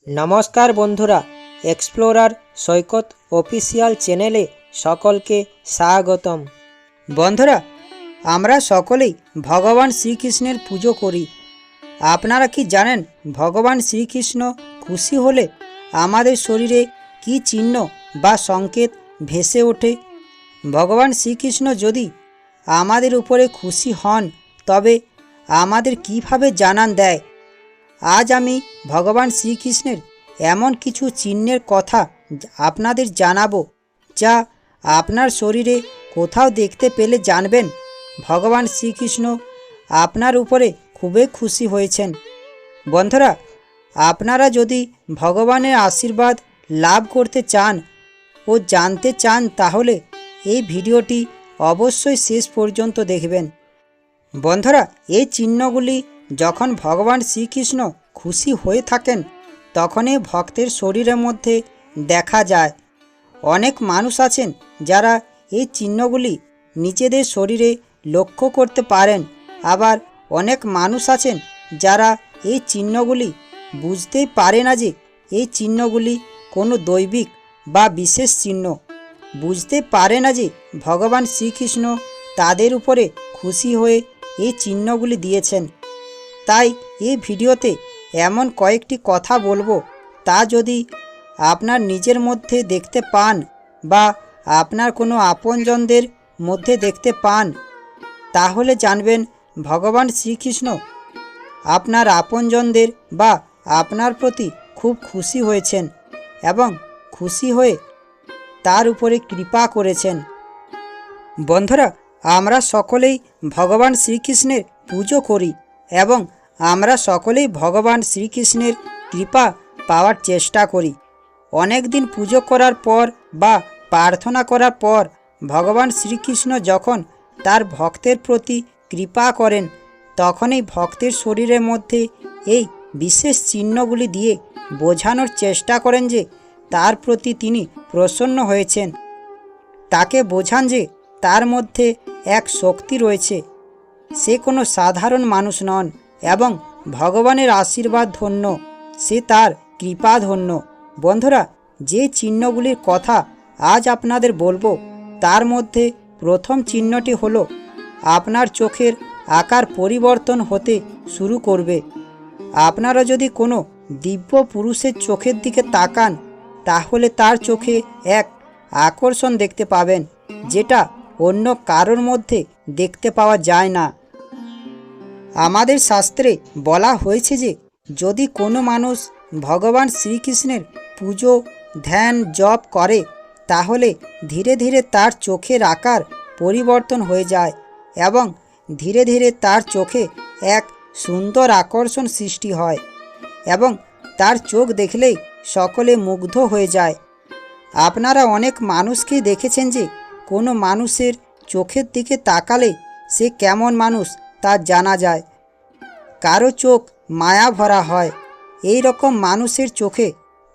নমস্কার বন্ধুরা, এক্সপ্লোরার সৈকত অফিসিয়াল চ্যানেলে সকলকে স্বাগতম। বন্ধুরা, আমরা সকলেই ভগবান শ্রীকৃষ্ণের পুজো করি। আপনারা কি জানেন ভগবান শ্রীকৃষ্ণ খুশি হলে আমাদের শরীরে কি চিহ্ন বা সংকেত ভেসে ওঠে? ভগবান শ্রীকৃষ্ণ যদি আমাদের উপরে খুশি হন তবে আমাদের কিভাবে জানান দেয়? আজ আমি ভগবান শ্রীকৃষ্ণের এমন কিছু চিহ্নের কথা আপনাদের জানাবো, যা আপনার শরীরে কোথাও দেখতে পেলে জানবেন ভগবান শ্রীকৃষ্ণ আপনার উপরে খুবই খুশি হয়েছেন। বন্ধুরা, আপনারা যদি ভগবানের আশীর্বাদ লাভ করতে চান ও জানতে চান তাহলে এই ভিডিওটি অবশ্যই শেষ পর্যন্ত দেখবেন। বন্ধুরা, এই চিহ্নগুলি যখন ভগবান শ্রীকৃষ্ণ খুশি হয়ে থাকেন তখনই ভক্তের শরীরের মধ্যে দেখা যায়। অনেক মানুষ আছেন যারা এই চিহ্নগুলি নিজেদের শরীরে লক্ষ্য করতে পারেন, আবার অনেক মানুষ আছেন যারা এই চিহ্নগুলি বুঝতেই পারে না যে এই চিহ্নগুলি কোনো দৈবিক বা বিশেষ চিহ্ন। বুঝতে পারে না যে ভগবান শ্রীকৃষ্ণ তাদের উপরে খুশি হয়ে এই চিহ্নগুলি দিয়েছেন। তাই এই ভিডিওতে এমন কয়েকটি কথা বলবো, তা যদি আপনার নিজের মধ্যে দেখতে পান বা আপনার কোনো আপনজনদের মধ্যে দেখতে পান তাহলে জানবেন ভগবান শ্রীকৃষ্ণ আপনার আপনজনদের বা আপনার প্রতি খুব খুশি হয়েছেন এবং খুশি হয়ে তার উপরে কৃপা করেছেন। বন্ধুরা, আমরা সকলেই ভগবান শ্রীকৃষ্ণের পুজো করি এবং আমরা সকলেই ভগবান শ্রীকৃষ্ণের কৃপা পাওয়ার চেষ্টা করি। অনেক দিন পুজো করার পর বা প্রার্থনা করার পর ভগবান শ্রীকৃষ্ণ যখন তার ভক্তের প্রতি কৃপা করেন তখনই ভক্তের শরীরের মধ্যে এই বিশেষ চিহ্নগুলি দিয়ে বোঝানোর চেষ্টা করেন যে তার প্রতি তিনি প্রসন্ন হয়েছেন। তাকে বোঝান যে তার মধ্যে এক শক্তি রয়েছে, সে কোনো সাধারণ মানুষ নন এবং ভগবানের আশীর্বাদ ধন্য, সে তার কৃপা ধন্য। বন্ধুরা, যে চিহ্নগুলির কথা আজ আপনাদের বলবো তার মধ্যে প্রথম চিহ্নটি হলো আপনার চোখের আকার পরিবর্তন হতে শুরু করবে। আপনারা যদি কোনো দিব্য পুরুষের চোখের দিকে তাকান তাহলে তার চোখে এক আকর্ষণ দেখতে পাবেন, যেটা অন্য কারোর মধ্যে দেখতে পাওয়া যায় না। আমাদের শাস্ত্রে বলা হয়েছে যে যদি কোনো মানুষ ভগবান শ্রীকৃষ্ণের পুজো ধ্যান জপ করে তাহলে ধীরে ধীরে তার চোখের আকার পরিবর্তন হয়ে যায় এবং ধীরে ধীরে তার চোখে এক সুন্দর আকর্ষণ সৃষ্টি হয় এবং তার চোখ দেখলেই সকলে মুগ্ধ হয়ে যায়। আপনারা অনেক মানুষকেই দেখেছেন যে কোনো মানুষের চোখের দিকে তাকালে সে কেমন মানুষ তা জানা যায়। কারো চোখ মায়া ভরা হয়। এই রকম মানুষের চোখে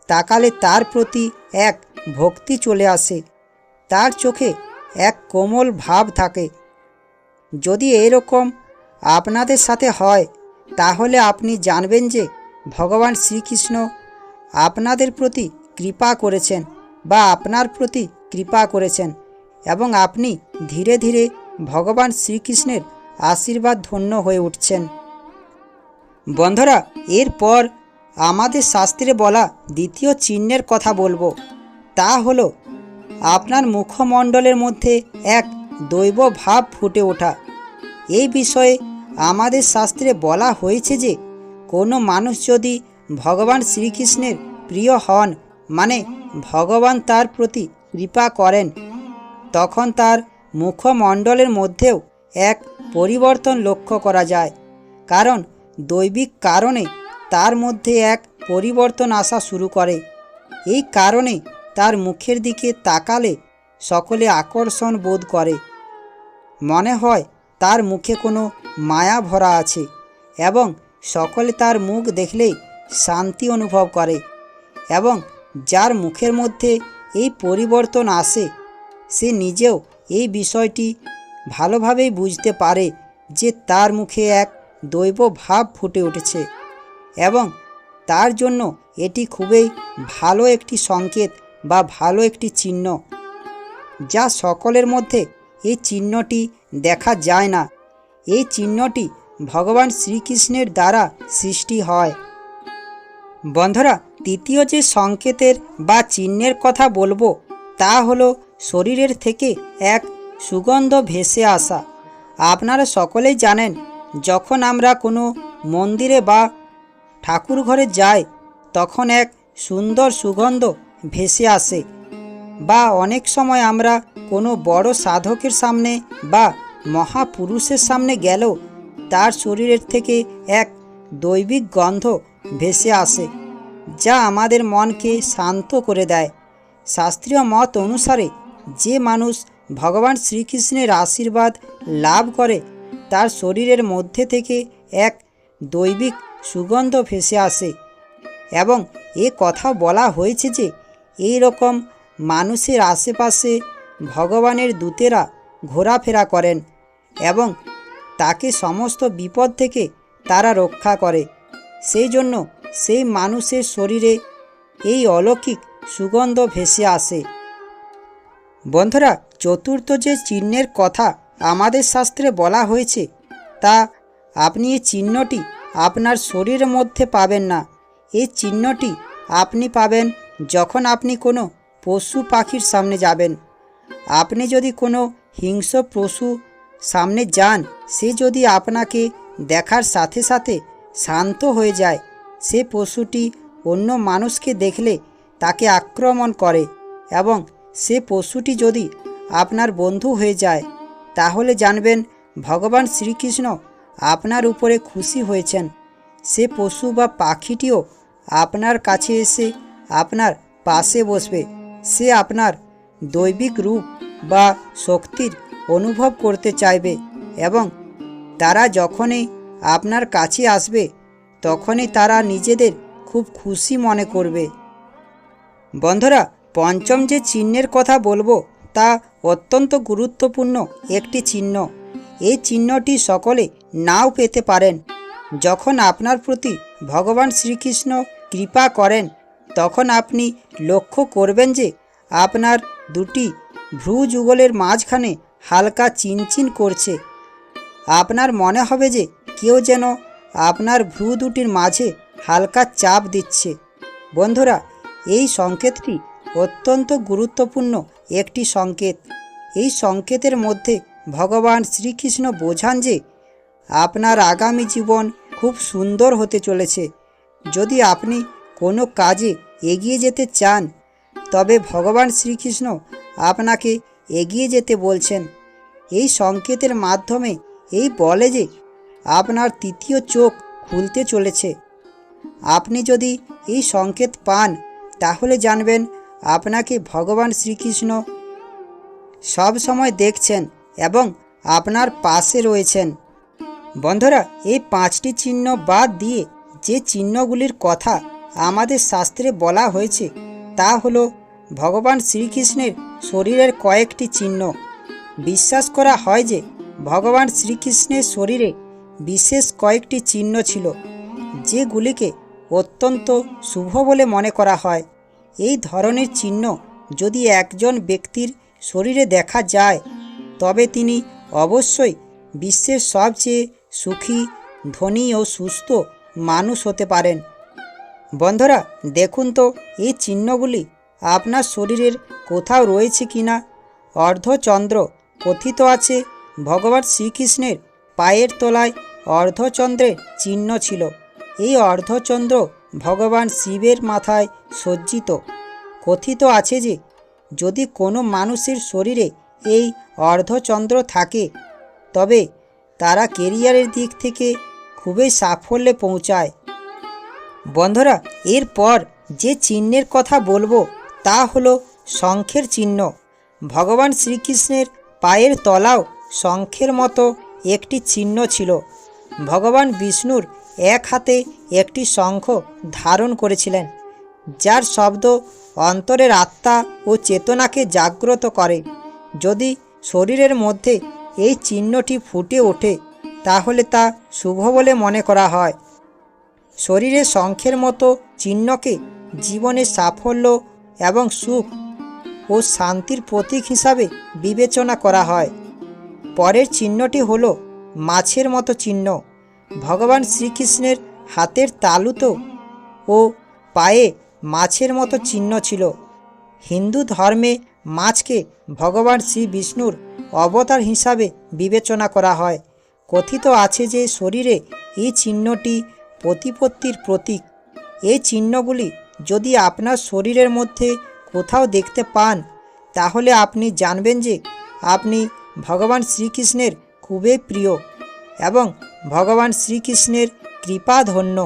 তাকালে তার প্রতি এক ভক্তি চলে আসে, তার চোখে এক কোমল ভাব থাকে। যদি এরকম আপনাদের সাথে হয় তাহলে আপনি জানবেন যে ভগবান শ্রীকৃষ্ণ আপনাদের প্রতি কৃপা করেছেন বা আপনার প্রতি কৃপা করেছেন এবং আপনি ধীরে ধীরে ভগবান শ্রীকৃষ্ণের আশীর্বাদ ধন্য হয়ে উঠছেন। বন্ধুরা, এরপর আমাদের শাস্ত্রে বলা দ্বিতীয় চিহ্নের কথা বলবো, তা হলো আপনার মুখমণ্ডলের মধ্যে এক দৈব ভাব ফুটে ওঠা। এই বিষয়ে আমাদের শাস্ত্রে বলা হয়েছে যে কোনো মানুষ যদি ভগবান শ্রীকৃষ্ণের প্রিয় হন, মানে ভগবান তার প্রতি কৃপা করেন, তখন তার মুখমণ্ডলের মধ্যেও এক পরিবর্তন লক্ষ্য করা যায়। কারণ দৈবিক কারণে তার মধ্যে এক পরিবর্তন আসা শুরু করে। এই কারণে তার মুখের দিকে তাকালে সকলে আকর্ষণ বোধ করে, মনে হয় তার মুখে কোনো মায়া ভরা আছে এবং সকলে তার মুখ দেখলেই শান্তি অনুভব করে এবং যার মুখের মধ্যে এই পরিবর্তন আসে সে নিজেও এই বিষয়টি ভালোভাবেই বুঝতে পারে যে তার মুখে এক দৈব ভাব ফুটে উঠেছে এবং তার জন্য এটি খুবই ভালো একটি সংকেত বা ভালো একটি চিহ্ন, যা সকলের মধ্যে এই চিহ্নটি দেখা যায় না। এই চিহ্নটি ভগবান শ্রীকৃষ্ণের দ্বারা সৃষ্টি হয়। বন্ধুরা, তৃতীয় যে সংকেতের বা চিহ্নের কথা বলবো তা হলো শরীরের থেকে এক সুগন্ধ ভেসে আসা। আপনারা সকলেই জানেন, যখন আমরা কোনো মন্দিরে বা ঠাকুর ঘরে যাই তখন এক সুন্দর সুগন্ধ ভেসে আসে। বা অনেক সময় আমরা কোনো বড় সাধকের সামনে বা মহাপুরুষের সামনে গেলেও তার শরীরের থেকে এক দৈবিক গন্ধ ভেসে আসে, যা আমাদের মনকে শান্ত করে দেয়। শাস্ত্রীয় মত অনুসারে যে মানুষ ভগবান শ্রীকৃষ্ণের আশীর্বাদ লাভ করে তার শরীরের মধ্যে থেকে এক দৈবিক সুগন্ধ ভেসে আসে। এবং এ কথা বলা হয়েছে যে এই রকম মানুষের আশেপাশে ভগবানের দূতেরা ঘোরাফেরা করেন এবং তাকে সমস্ত বিপদ থেকে তারা রক্ষা করে। সেই জন্য সেই মানুষের শরীরে এই অলৌকিক সুগন্ধ ভেসে আসে। বন্ধুরা, চতুর্থ যে চিহ্নের কথা আমাদের শাস্ত্রে বলা হয়েছে তা আপনি এই চিহ্নটি আপনার শরীরের মধ্যে পাবেন না। এই চিহ্নটি আপনি পাবেন যখন আপনি কোনো পশু পাখির সামনে যাবেন। আপনি যদি কোনো হিংস্র পশু সামনে যান, সে যদি আপনাকে দেখার সাথে সাথে শান্ত হয়ে যায়, সে পশুটি অন্য মানুষকে দেখলে তাকে আক্রমণ করে এবং সে পশুটি যদি আপনার বন্ধু হয়ে যায়, তাহলে জানবেন ভগবান শ্রীকৃষ্ণ আপনার উপরে খুশি হয়েছেন। সে পশু বা পাখিটিও আপনার কাছে এসে আপনার পাশে বসবে। সে আপনার দৈবিক রূপ বা শক্তির অনুভব করতে চাইবে এবং তারা যখনই আপনার কাছে আসবে তখনই তারা নিজেদের খুব খুশি মনে করবে। বন্ধুরা, পঞ্চম যে চিহ্নের কথা বলবো তা অত্যন্ত গুরুত্বপূর্ণ একটি চিহ্ন। এই চিহ্নটি সকলে নাও পেতে পারেন। যখন আপনার প্রতি ভগবান শ্রীকৃষ্ণ কৃপা করেন তখন আপনি লক্ষ্য করবেন যে আপনার দুটি ভ্রু যুগলের মাঝখানে হালকা চিনচিন করছে। আপনার মনে হবে যে কেউ যেন আপনার ভ্রু দুটির মাঝে হালকা চাপ দিচ্ছে। বন্ধুরা, এই সংকেতটি অত্যন্ত গুরুত্বপূর্ণ একটি সংকেত। এই সংকেতের মধ্যে ভগবান শ্রীকৃষ্ণ বোঝান যে আপনার আগামী জীবন খুব সুন্দর হতে চলেছে। যদি আপনি কোনো কাজে এগিয়ে যেতে চান তবে ভগবান শ্রীকৃষ্ণ আপনাকে এগিয়ে যেতে বলছেন। এই সংকেতের মাধ্যমে এই বলে যে আপনার তৃতীয় চোখ খুলতে চলেছে। আপনি যদি এই সংকেত পান তাহলে জানবেন আপনাকে ভগবান শ্রীকৃষ্ণ সব সময় দেখছেন এবং আপনার পাশে রয়েছেন। বন্ধুরা, এই 5টি চিহ্ন বাদ দিয়ে যে চিহ্নগুলির কথা আমাদের শাস্ত্রে বলা হয়েছে তা হলো ভগবান শ্রীকৃষ্ণের শরীরের কয়েকটি চিহ্ন। বিশ্বাস করা হয় যে ভগবান শ্রীকৃষ্ণের শরীরে বিশেষ কয়েকটি চিহ্ন ছিল যেগুলিকে অত্যন্ত শুভ বলে মনে করা হয়। এই ধরনের চিহ্ন যদি একজন ব্যক্তির শরীরে দেখা যায় তবে তিনি অবশ্যই বিশ্বের সবচেয়ে সুখী, ধনী ও সুস্থ মানুষ হতে পারেন। বন্ধুরা, দেখুন তো এই চিহ্নগুলি আপনার শরীরের কোথাও রয়েছে কিনা। অর্ধচন্দ্র কথিত আছে ভগবান শ্রীকৃষ্ণের পায়ের তলায় অর্ধচন্দ্রের চিহ্ন ছিল। এই অর্ধচন্দ্র ভগবান শিবের মাথায় সজ্জিত। কথিত আছে যে যদি কোনো মানুষের শরীরে এই অর্ধচন্দ্র থাকে তবে তারা কেরিয়ারের দিক থেকে খুবই সাফল্যে পৌঁছায়। বন্ধুরা, এরপর যে চিহ্নের কথা বলবো তা হলো শঙ্খের চিহ্ন। ভগবান শ্রীকৃষ্ণের পায়ের তলাও শঙ্খের মতো একটি চিহ্ন ছিল। ভগবান বিষ্ণুর এক হাতে একটি শঙ্খ ধারণ করেছিলেন, যার শব্দ অন্তরের আত্মা ও চেতনাকে জাগ্রত করে। যদি শরীরের মধ্যে এই চিহ্নটি ফুটে ওঠে তাহলে তা শুভ বলে মনে করা হয়। শরীরে শঙ্খের মতো চিহ্নকে জীবনের সাফল্য এবং সুখ ও শান্তির প্রতীক হিসাবে বিবেচনা করা হয়। পরের চিহ্নটি হল মাছের মতো চিহ্ন। ভগবান শ্রীকৃষ্ণের হাতের তালুতে ও পায়ে মাছের মতো চিহ্ন ছিল। হিন্দু ধর্মে মাছকে ভগবান শ্রী বিষ্ণুর অবতার হিসাবে বিবেচনা করা হয়। কথিত আছে যে শরীরে এই চিহ্নটি প্রতিপত্তির প্রতীক। এই চিহ্নগুলি যদি আপনার শরীরের মধ্যে কোথাও দেখতে পান, তাহলে আপনি জানবেন যে আপনি ভগবান শ্রীকৃষ্ণের খুবই প্রিয় এবং ভগবান শ্রীকৃষ্ণের কৃপাধন্য।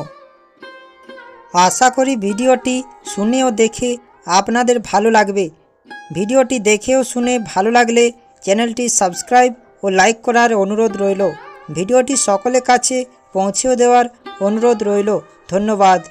আশা করি ভিডিওটি শুনে ও দেখে আপনাদের ভালো লাগবে। ভিডিওটি দেখে ও শুনে ভালো লাগলে চ্যানেলটি সাবস্ক্রাইব ও লাইক করার অনুরোধ রইল। ভিডিওটি সকলের কাছে পৌঁছেও দেওয়ার অনুরোধ রইল। ধন্যবাদ।